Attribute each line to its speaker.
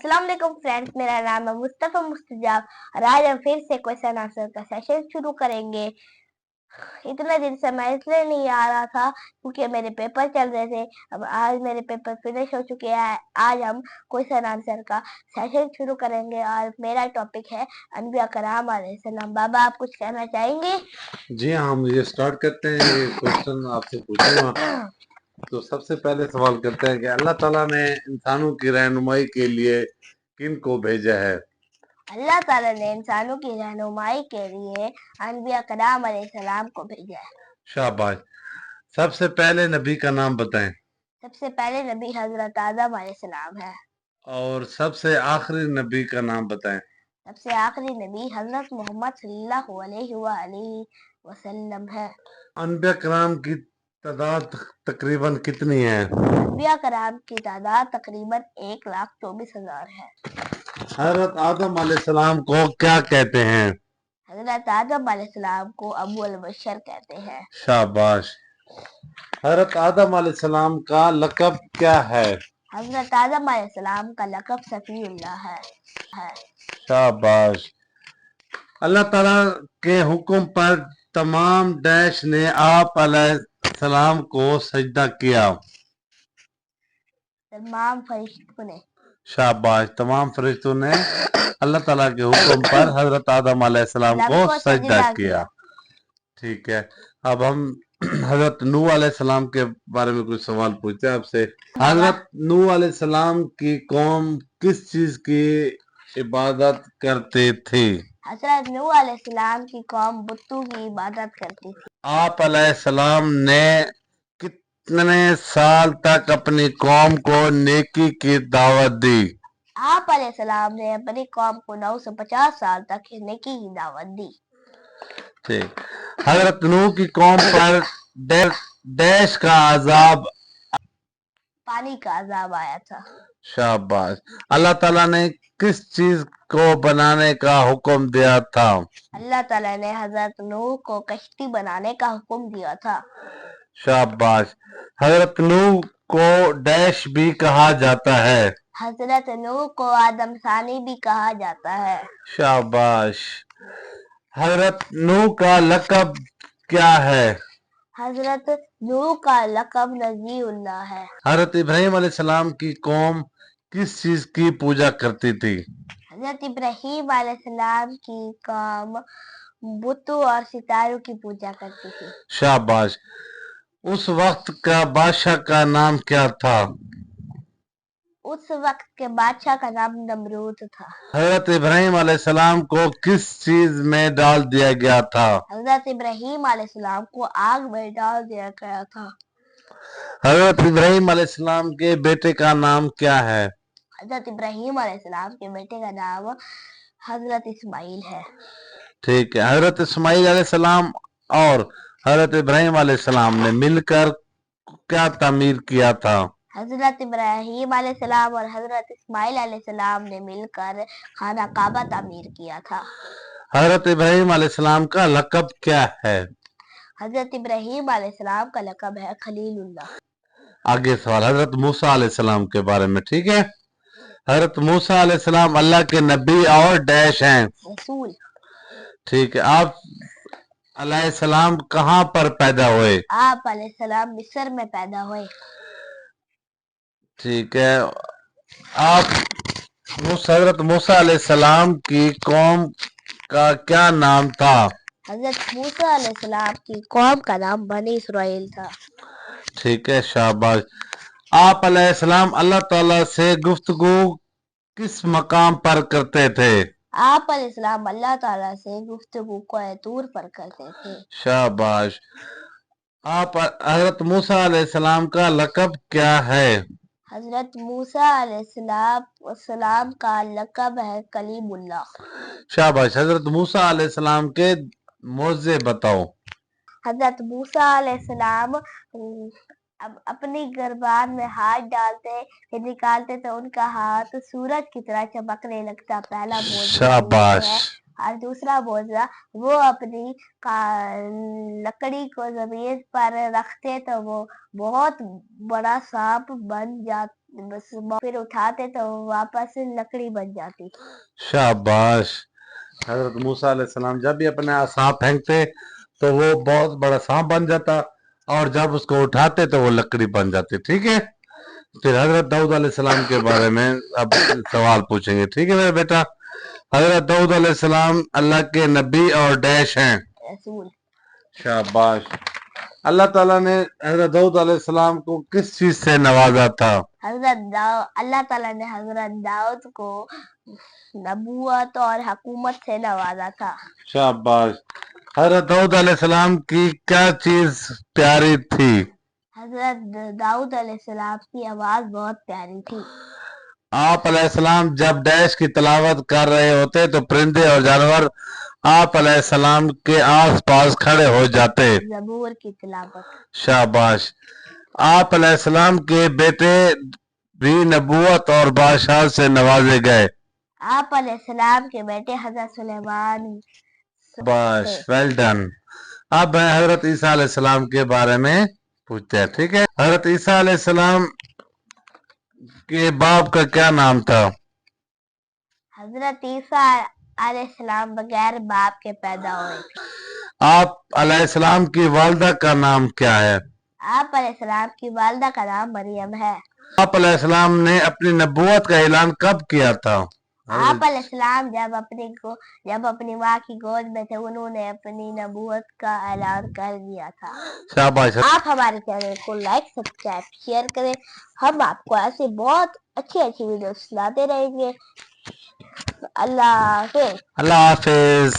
Speaker 1: अस्सलाम वालेकुम फ्रेंड्स, मेरा नाम है मुस्तफ़ा मुस्तजाब और आज हम फिर से क्वेश्चन आंसर का सेशन शुरू करेंगे। इतने दिन से मैं इसलिए नहीं आ रहा था क्योंकि मेरे पेपर चल रहे थे। अब आज मेरे पेपर फिनिश हो चुके हैं। आज हम क्वेश्चन आंसर का सेशन शुरू करेंगे और मेरा टॉपिक है अनबिया कराम अलैहिस्सलाम। बाबा, आप कुछ कहना चाहेंगे?
Speaker 2: जी हाँ, हम ये स्टार्ट करते हैं। ये क्वेश्चन आपसे पूछूंगा। तो सबसे पहले सवाल करते हैं कि अल्लाह ताला ने इंसानों की रहनुमाई के लिए किन को भेजा है?
Speaker 1: अल्लाह ताला ने इंसानों की रहनुमाई के लिए अनबिया कराम अलैहिस्सलाम को भेजा है।
Speaker 2: शाबाश। सबसे पहले नबी का नाम बताएं।
Speaker 1: सबसे पहले नबी हजरत आदम अलैहिस्सलाम है।
Speaker 2: और सबसे आखिरी नबी का नाम बताएं।
Speaker 1: सबसे आखिरी नबी हजरत मोहम्मद सल्लल्लाहु अलैहि वसल्लम है।
Speaker 2: अनबिया कराम की तादाद तकरीबन कितनी है?
Speaker 1: अनबिया कराम की तादाद तकरीबन 1,24,000 है।
Speaker 2: हजरत आदम अलैहिस्सलाम को क्या कहते हैं?
Speaker 1: हजरत आदम अलैहिस्सलाम को अबुल बशर कहते हैं।
Speaker 2: शाबाश। हजरत आदम अलैहिस्सलाम का लक़ब क्या है?
Speaker 1: हजरत आदम अलैहिस्सलाम का लक़ब सफीउल्लाह है।
Speaker 2: शाबाश। अल्लाह ताला के हुक्म पर तमाम डैश ने आप अलैहिस्सलाम को सजदा किया।
Speaker 1: तमाम फरिश्तों ने।
Speaker 2: शाबाश। तमाम फरिश्तों ने अल्लाह ताला के हुक्म पर हजरत आदम अलैहिस्सलाम को सजदा किया। ठीक है, अब हम हजरत नूह अलैहिस्सलाम के बारे में कुछ सवाल पूछते हैं आपसे। हजरत नूह अलैहिस्सलाम की कौम किस चीज की इबादत करते थे?
Speaker 1: हजरत नूह अलैहिस्सलाम की कौम बुतों की इबादत करती थी।
Speaker 2: आप अलैहिस्सलाम ने कितने साल तक अपनी कौम को नेकी की दावत दी?
Speaker 1: आप अलैहिस्सलाम ने अपनी कौम को 950 साल तक नेकी की दावत दी।
Speaker 2: ठीक। हजरत नूह की कौम पर डैश का अजाब?
Speaker 1: पानी का अजाब आया था।
Speaker 2: शाबाश। अल्लाह ताला ने किस चीज को बनाने का हुक्म दिया था?
Speaker 1: अल्लाह ताला ने हजरत नूह को कश्ती बनाने का हुक्म दिया था।
Speaker 2: शाबाश। हजरत नूह को डैश भी कहा जाता है?
Speaker 1: हजरत नूह को आदमसानी भी कहा जाता है।
Speaker 2: शाबाश। हजरत नूह का लक़ब क्या है?
Speaker 1: हजरत नूह का लक़ब नजीउल्लाह है।
Speaker 2: हजरत इब्राहिम अलैहिस्सलाम की कौम किस चीज की पूजा करती थी?
Speaker 1: हजरत इब्राहिम अलैहिस्सलाम की कौम बुतों और सितारों की पूजा करती थी।
Speaker 2: शाबाश। उस वक्त का बादशाह का नाम क्या था?
Speaker 1: उस वक्त के बादशाह का नाम नमरूद था।
Speaker 2: हजरत इब्राहिम अलैहिस्सलाम को किस चीज में डाल दिया गया था?
Speaker 1: हजरत इब्राहिम अलैहिस्सलाम को आग में डाल दिया गया था।
Speaker 2: हजरत इब्राहिम अलैहिस्सलाम के बेटे का नाम क्या है?
Speaker 1: हजरत इब्राहिम अलैहिस्सलाम के बेटे का नाम हजरत इस्माइल है।
Speaker 2: ठीक है। हजरत इस्माइल अलैहिस्सलाम और हजरत इब्राहिम अलैहिस्सलाम ने मिलकर क्या तामीर किया था?
Speaker 1: हजरत इब्राहिम अलैहिस्सलाम और हजरत इस्माइल अलैहिस्सलाम ने मिलकर खाना काबा तामीर किया था।
Speaker 2: हजरत इब्राहिम अलैहिस्सलाम का लक़ब क्या है?
Speaker 1: हजरत इब्राहिम अलैहिस्सलाम का लक़ब है खलीलुल्लाह।
Speaker 2: आगे सवाल हजरत मूसा अलैहिस्सलाम के बारे में। ठीक है, हजरत मूसा अलैहिस्सलाम अल्लाह के नबी और डैश हैं?
Speaker 1: रसूल।
Speaker 2: ठीक है। आप अलैहिस्सलाम कहाँ पर पैदा हुए?
Speaker 1: आप अलैहिस्सलाम मिस्र में पैदा हुए।
Speaker 2: ठीक है। आप हजरत मूसा अलैहिस्सलाम की कौम का क्या नाम था?
Speaker 1: हजरत मूसा अलैहिस्सलाम की कौम का नाम बनी इसराइल था।
Speaker 2: ठीक है, शाबाश। आप अलैहिस्सलाम अल्लाह ताला से गुफ्तगू किस मकाम पर करते थे?
Speaker 1: आप अलैहिस्सलाम अल्लाह ताला से गुफ्तगू को तूर पर करते थे।
Speaker 2: शाबाश। आप हजरत मूसा अलैहिस्सलाम का लक़ब क्या है?
Speaker 1: हजरत मूसा अलैहिस्सलाम का लक़ब है कलीमुल्लाह।
Speaker 2: शाबाश। हजरत मूसा अलैहिस्सलाम के मौज़े बताओ।
Speaker 1: हजरत मूसा अलैहिस्सलाम अब अपनी गिरबान में हाथ डालते फिर निकालते तो उनका हाथ सूरज की तरह चमकने लगता। पहला मौजज़ा ये
Speaker 2: शाबाश।
Speaker 1: है। और दूसरा मौजज़ा वो अपनी लकड़ी को जमीन पर रखते तो वो बहुत बड़ा सांप बन बस फिर उठाते तो वापस लकड़ी बन जाती।
Speaker 2: शाबाश। हजरत मूसा अलैहिस्सलाम जब भी अपने सांप फेंकते तो वो बहुत बड़ा सांप बन जाता, और जब उसको उठाते तो वो लकड़ी बन जाती। ठीक है, फिर हजरत दाऊद अलैहिस्सलाम के बारे में अब सवाल पूछेंगे। ठीक है मेरा बेटा। हजरत दाऊद अलैहिस्सलाम अल्लाह के नबी और डैश हैं।
Speaker 1: रसूल।
Speaker 2: शाबाश। अल्लाह ताला ने हजरत दाऊद अलैहिस्सलाम को किस चीज से नवाजा था?
Speaker 1: अल्लाह ताला ने हजरत दाऊद को नबूवत और हुकूमत से नवाजा था।
Speaker 2: शाबाश। हजरत दाऊद अलैहिस्सलाम की क्या चीज प्यारी थी?
Speaker 1: हजरत दाऊद अलैहिस्सलाम की आवाज बहुत प्यारी थी।
Speaker 2: आप अलैहिस्सलाम जब डैश की तिलावत कर रहे होते तो परिंदे और जानवर आप अलैहिस्सलाम के आस-पास खड़े हो जाते।
Speaker 1: ज़बूर की तिलावत।
Speaker 2: शाबाश। आप अलैहिस्सलाम के बेटे भी नबूवत और बादशाह से नवाजे गए।
Speaker 1: आप अलैहिस्सलाम के बेटे हजरत सुलेमान।
Speaker 2: शाबाश, वेल डन। अब मैं हजरत ईसा अलैहिस्सलाम के बारे में पूछते हैं। ठीक है, हजरत ईसा अलैहिस्सलाम के बाप का क्या नाम था?
Speaker 1: हजरत ईसा अलैहिस्सलाम बगैर बाप के पैदा हुए थे।
Speaker 2: आप अलैहिस्सलाम की वालिदा का नाम क्या है?
Speaker 1: आप अलैहिस्सलाम की वालिदा का नाम मरियम है।
Speaker 2: आप अलैहिस्सलाम ने अपनी नबूवत का ऐलान कब किया था?
Speaker 1: आप अलैहिस्सलाम जब अपनी माँ की गोद में थे उन्होंने अपनी नबूवत का ऐलान कर दिया था।
Speaker 2: शाबाश।
Speaker 1: आप हमारे चैनल को लाइक सब्सक्राइब शेयर करें, हम आपको ऐसे बहुत अच्छी वीडियो सुनाते रहेंगे। अल्लाह हाफिज।
Speaker 2: अल्लाह हाफिज।